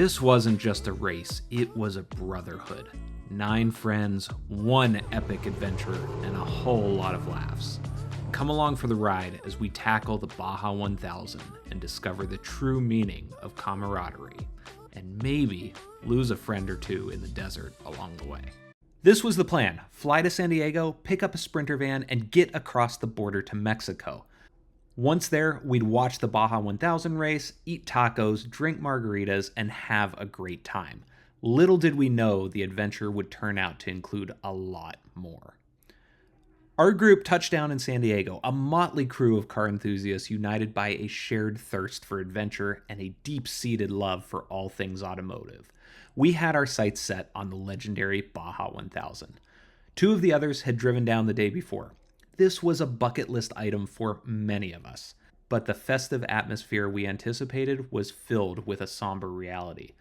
This wasn't just a race, it was a brotherhood. 9 friends, 1 epic adventure, and a whole lot of laughs. Come along for the ride as we tackle the Baja 1000 and discover the true meaning of camaraderie, and maybe lose a friend or two in the desert along the way. This was the plan: fly to San Diego, pick up a Sprinter van, and get across the border to Mexico. Once there, we'd watch the Baja 1000 race, eat tacos, drink margaritas, and have a great time. Little did we know the adventure would turn out to include a lot more. Our group touched down in San Diego, a motley crew of car enthusiasts united by a shared thirst for adventure and a deep-seated love for all things automotive. We had our sights set on the legendary Baja 1000. 2 of the others had driven down the day before. This was a bucket list item for many of us, but the festive atmosphere we anticipated was filled with a somber reality.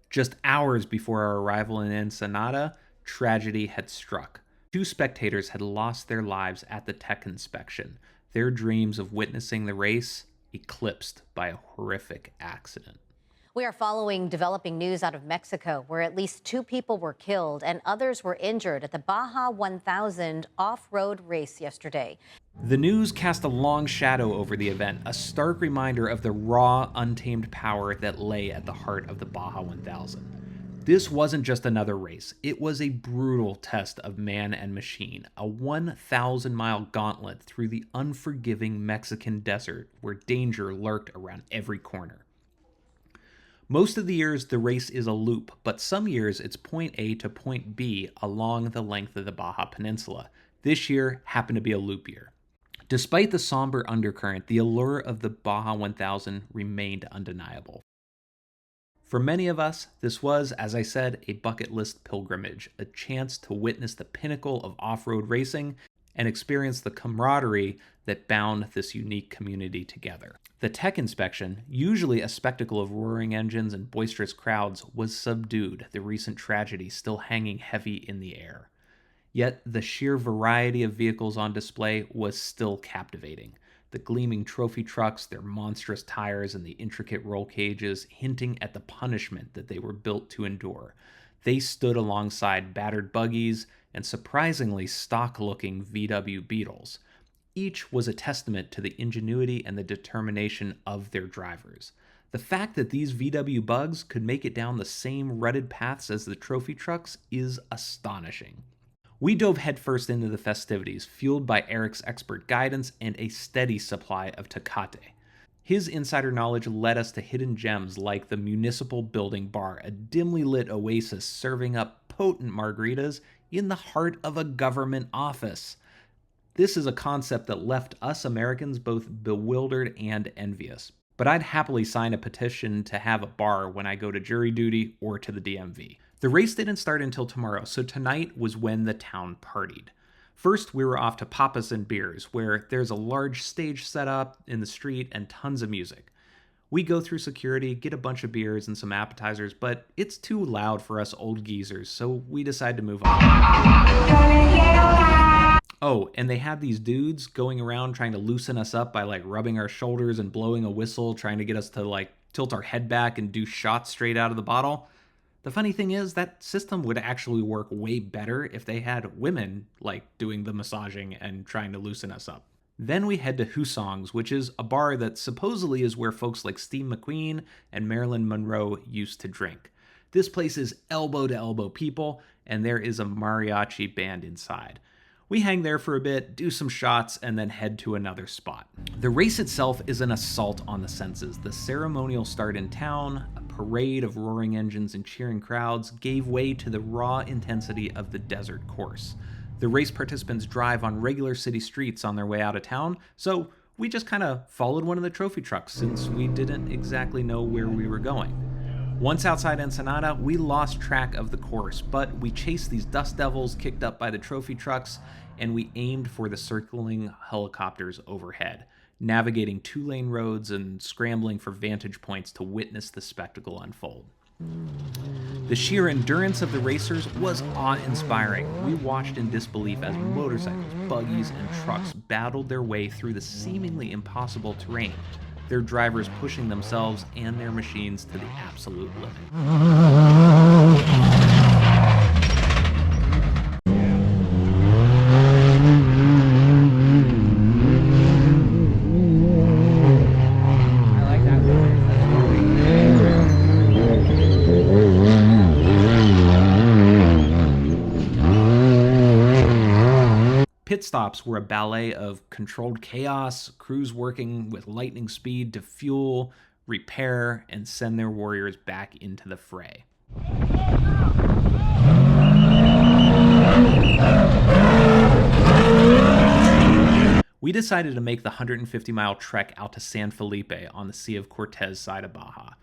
Just hours before our arrival in Ensenada, tragedy had struck. 2 spectators had lost their lives at the tech inspection, their dreams of witnessing the race eclipsed by a horrific accident. We are following developing news out of Mexico, where at least 2 people were killed and others were injured at the Baja 1000 off-road race yesterday. The news cast a long shadow over the event, a stark reminder of the raw, untamed power that lay at the heart of the Baja 1000. This wasn't just another race, it was a brutal test of man and machine, a 1,000-mile gauntlet through the unforgiving Mexican desert where danger lurked around every corner. Most of the years, the race is a loop, but some years it's point A to point B along the length of the Baja Peninsula. This year happened to be a loop year. Despite the somber undercurrent, the allure of the Baja 1000 remained undeniable. For many of us, this was, as I said, a bucket list pilgrimage, a chance to witness the pinnacle of off-road racing and experience the camaraderie that bound this unique community together. The tech inspection, usually a spectacle of roaring engines and boisterous crowds, was subdued, the recent tragedy still hanging heavy in the air. Yet the sheer variety of vehicles on display was still captivating. The gleaming trophy trucks, their monstrous tires, and the intricate roll cages hinting at the punishment that they were built to endure. They stood alongside battered buggies and surprisingly stock-looking VW Beetles. Each was a testament to the ingenuity and the determination of their drivers. The fact that these VW Bugs could make it down the same rutted paths as the trophy trucks is astonishing. We dove headfirst into the festivities, fueled by Eric's expert guidance and a steady supply of Tecate. His insider knowledge led us to hidden gems like the Municipal Building Bar, a dimly lit oasis serving up potent margaritas in the heart of a government office. This is a concept that left us Americans both bewildered and envious. But I'd happily sign a petition to have a bar when I go to jury duty or to the DMV. The race didn't start until tomorrow, so tonight was when the town partied. First, we were off to Papas and Beers, where there's a large stage set up in the street and tons of music. We go through security, get a bunch of beers and some appetizers, but it's too loud for us old geezers, so we decide to move on. Oh, and they had these dudes going around trying to loosen us up by rubbing our shoulders and blowing a whistle, trying to get us to tilt our head back and do shots straight out of the bottle. The funny thing is that system would actually work way better if they had women doing the massaging and trying to loosen us up. Then we head to Husong's, which is a bar that supposedly is where folks like Steve McQueen and Marilyn Monroe used to drink. This place is elbow-to-elbow people, and there is a mariachi band inside. We hang there for a bit, do some shots, and then head to another spot. The race itself is an assault on the senses. The ceremonial start in town, a parade of roaring engines and cheering crowds, gave way to the raw intensity of the desert course. The race participants drive on regular city streets on their way out of town, so we just kind of followed one of the trophy trucks since we didn't exactly know where we were going. Once outside Ensenada, we lost track of the course, but we chased these dust devils kicked up by the trophy trucks, and we aimed for the circling helicopters overhead, navigating 2-lane roads and scrambling for vantage points to witness the spectacle unfold. The sheer endurance of the racers was awe-inspiring. We watched in disbelief as motorcycles, buggies, and trucks battled their way through the seemingly impossible terrain. their drivers pushing themselves and their machines to the absolute limit. Pit stops were a ballet of controlled chaos, crews working with lightning speed to fuel, repair, and send their warriors back into the fray. We decided to make the 150-mile trek out to San Felipe on the Sea of Cortez side of Baja.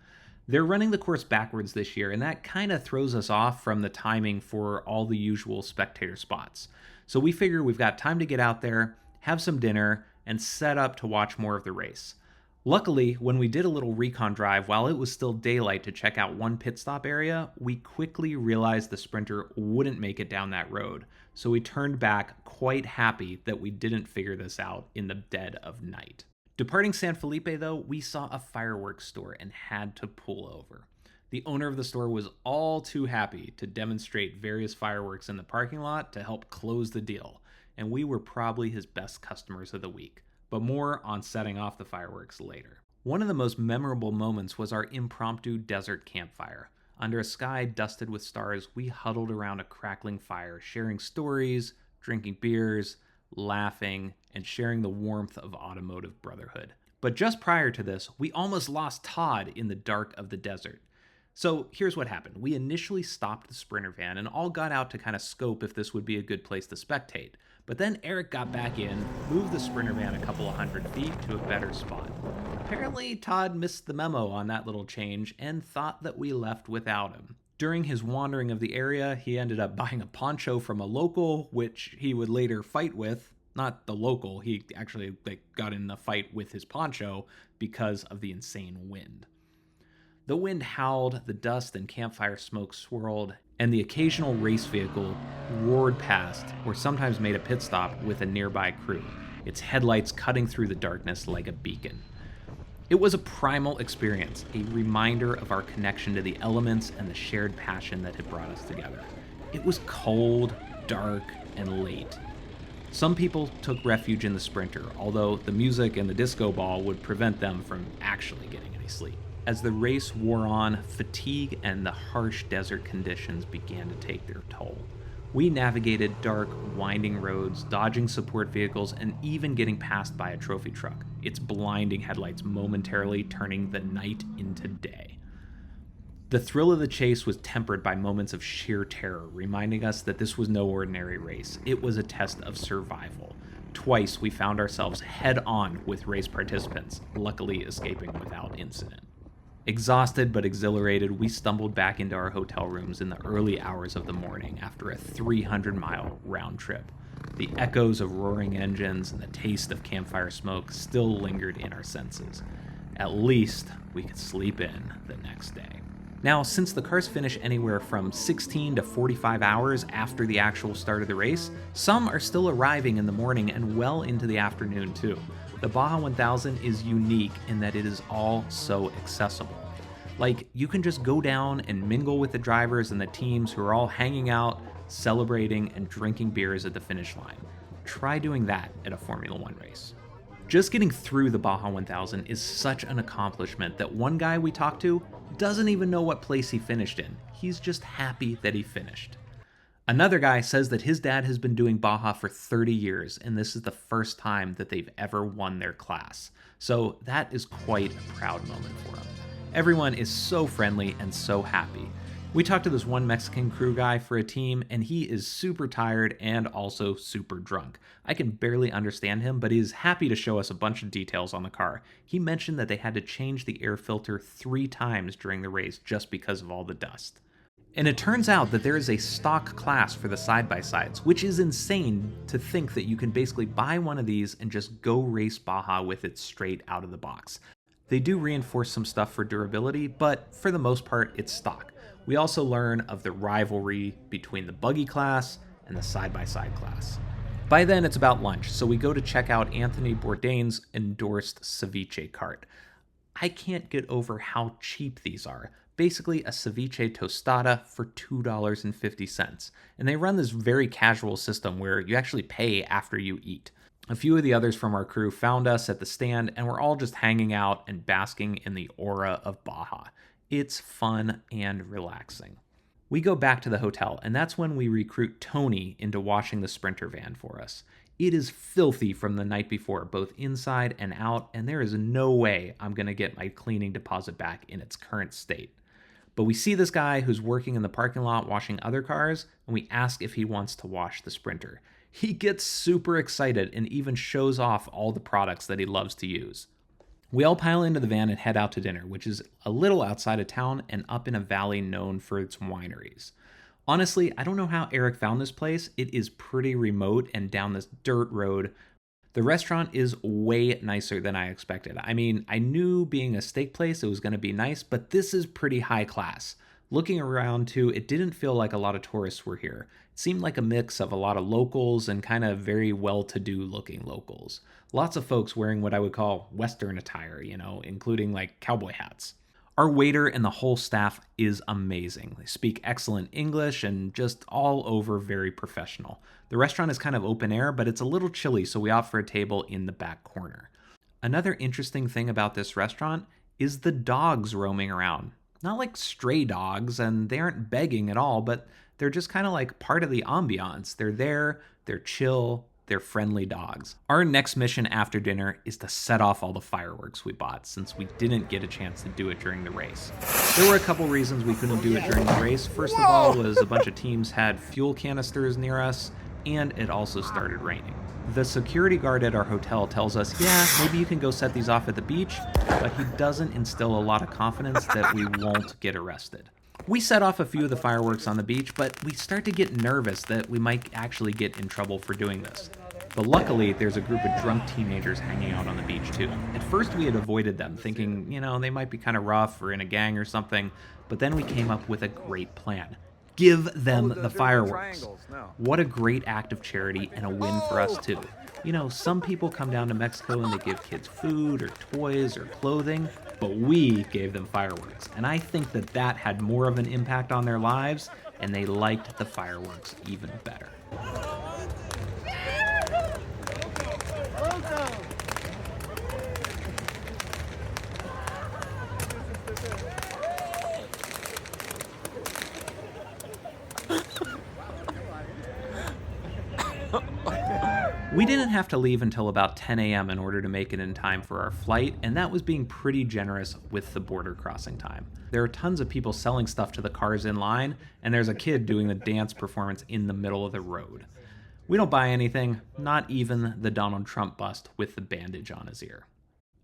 They're running the course backwards this year, and that kind of throws us off from the timing for all the usual spectator spots. So we figure we've got time to get out there, have some dinner, and set up to watch more of the race. Luckily, when we did a little recon drive while it was still daylight to check out one pit stop area, we quickly realized the sprinter wouldn't make it down that road. So we turned back, quite happy that we didn't figure this out in the dead of night. Departing San Felipe, though, we saw a fireworks store and had to pull over. The owner of the store was all too happy to demonstrate various fireworks in the parking lot to help close the deal, and we were probably his best customers of the week. But more on setting off the fireworks later. One of the most memorable moments was our impromptu desert campfire. Under a sky dusted with stars, we huddled around a crackling fire, sharing stories, drinking beers, laughing, and sharing the warmth of automotive brotherhood. But just prior to this, we almost lost Todd in the dark of the desert. So here's what happened. We initially stopped the Sprinter van and all got out to kind of scope if this would be a good place to spectate. But then Eric got back in, moved the Sprinter van a couple of 100 feet to a better spot. Apparently, Todd missed the memo on that little change and thought that we left without him. During his wandering of the area, he ended up buying a poncho from a local, which he would later fight with. Not the local, he actually got in a fight with his poncho because of the insane wind. The wind howled, the dust and campfire smoke swirled, and the occasional race vehicle roared past or sometimes made a pit stop with a nearby crew, its headlights cutting through the darkness like a beacon. It was a primal experience, a reminder of our connection to the elements and the shared passion that had brought us together. It was cold, dark, and late. Some people took refuge in the Sprinter, although the music and the disco ball would prevent them from actually getting any sleep. As the race wore on, fatigue and the harsh desert conditions began to take their toll. We navigated dark, winding roads, dodging support vehicles, and even getting passed by a trophy truck, its blinding headlights momentarily turning the night into day. The thrill of the chase was tempered by moments of sheer terror, reminding us that this was no ordinary race. It was a test of survival. Twice we found ourselves head-on with race participants, luckily escaping without incident. Exhausted but exhilarated, we stumbled back into our hotel rooms in the early hours of the morning after a 300-mile round trip. The echoes of roaring engines and the taste of campfire smoke still lingered in our senses. At least we could sleep in the next day. Now, since the cars finish anywhere from 16 to 45 hours after the actual start of the race, some are still arriving in the morning and well into the afternoon too. The Baja 1000 is unique in that it is all so accessible. Like, you can just go down and mingle with the drivers and the teams who are all hanging out, celebrating, and drinking beers at the finish line. Try doing that at a Formula One race. Just getting through the Baja 1000 is such an accomplishment that one guy we talked to doesn't even know what place he finished in. He's just happy that he finished. Another guy says that his dad has been doing Baja for 30 years, and this is the first time that they've ever won their class. So that is quite a proud moment for him. Everyone is so friendly and so happy. We talked to this one Mexican crew guy for a team, and he is super tired and also super drunk. I can barely understand him, but he is happy to show us a bunch of details on the car. He mentioned that they had to change the air filter 3 times during the race just because of all the dust. And it turns out that there is a stock class for the side-by-sides, which is insane to think that you can basically buy one of these and just go race Baja with it straight out of the box. They do reinforce some stuff for durability, but for the most part, it's stock. We also learn of the rivalry between the buggy class and the side-by-side class. By then, it's about lunch, so we go to check out Anthony Bourdain's endorsed ceviche cart. I can't get over how cheap these are. Basically, a ceviche tostada for $2.50. And they run this very casual system where you actually pay after you eat. A few of the others from our crew found us at the stand, and we're all just hanging out and basking in the aura of Baja. It's fun and relaxing. We go back to the hotel, and that's when we recruit Tony into washing the Sprinter van for us. It is filthy from the night before, both inside and out, and there is no way I'm going to get my cleaning deposit back in its current state. But we see this guy who's working in the parking lot washing other cars, and we ask if he wants to wash the Sprinter. He gets super excited and even shows off all the products that he loves to use. We all pile into the van and head out to dinner, which is a little outside of town and up in a valley known for its wineries. Honestly, I don't know how Eric found this place. It is pretty remote and down this dirt road. The restaurant is way nicer than I expected. I mean, I knew being a steak place it was going to be nice, but this is pretty high class. Looking around too, it didn't feel like a lot of tourists were here. It seemed like a mix of a lot of locals and kind of very well-to-do looking locals. Lots of folks wearing what I would call Western attire, including like cowboy hats. Our waiter and the whole staff is amazing. They speak excellent English and just all over very professional. The restaurant is kind of open air, but it's a little chilly, so we opt for a table in the back corner. Another interesting thing about this restaurant is the dogs roaming around. Not like stray dogs, and they aren't begging at all, but they're just kind of like part of the ambiance. They're there, they're chill, they're friendly dogs. Our next mission after dinner is to set off all the fireworks we bought, since we didn't get a chance to do it during the race. There were a couple reasons we couldn't do it during the race. First of all was a bunch of teams had fuel canisters near us, and it also started raining. The security guard at our hotel tells us, yeah, maybe you can go set these off at the beach, but he doesn't instill a lot of confidence that we won't get arrested. We set off a few of the fireworks on the beach, but we start to get nervous that we might actually get in trouble for doing this. But luckily, there's a group of drunk teenagers hanging out on the beach too. At first we had avoided them, thinking, they might be kind of rough or in a gang or something, but then we came up with a great plan. Give them the fireworks. What a great act of charity and a win for us too. Some people come down to Mexico and they give kids food or toys or clothing, but we gave them fireworks. And I think that had more of an impact on their lives, and they liked the fireworks even better. We didn't have to leave until about 10 a.m. in order to make it in time for our flight, and that was being pretty generous with the border crossing time. There are tons of people selling stuff to the cars in line, and there's a kid doing the dance performance in the middle of the road. We don't buy anything, not even the Donald Trump bust with the bandage on his ear.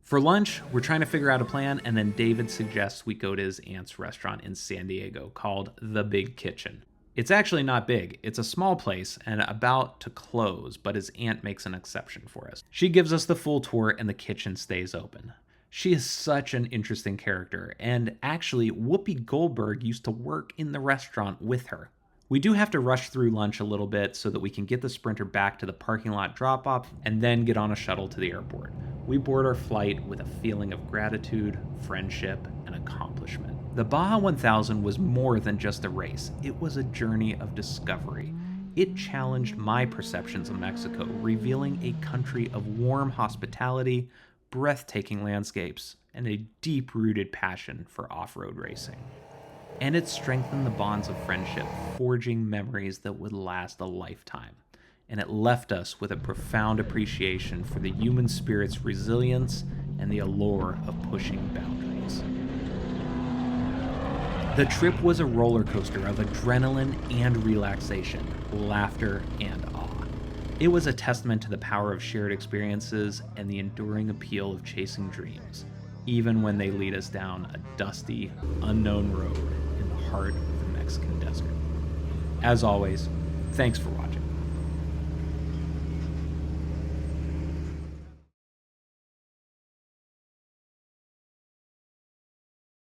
For lunch, we're trying to figure out a plan, and then David suggests we go to his aunt's restaurant in San Diego called The Big Kitchen. It's actually not big. It's a small place and about to close, but his aunt makes an exception for us. She gives us the full tour and the kitchen stays open. She is such an interesting character, and actually, Whoopi Goldberg used to work in the restaurant with her. We do have to rush through lunch a little bit so that we can get the Sprinter back to the parking lot drop-off and then get on a shuttle to the airport. We board our flight with a feeling of gratitude, friendship, and accomplishment. The Baja 1000 was more than just a race. It was a journey of discovery. It challenged my perceptions of Mexico, revealing a country of warm hospitality, breathtaking landscapes, and a deep-rooted passion for off-road racing. And it strengthened the bonds of friendship, forging memories that would last a lifetime. And it left us with a profound appreciation for the human spirit's resilience and the allure of pushing boundaries. The trip was a roller coaster of adrenaline and relaxation, laughter and awe. It was a testament to the power of shared experiences and the enduring appeal of chasing dreams, even when they lead us down a dusty, unknown road in the heart of the Mexican desert. As always, thanks for watching.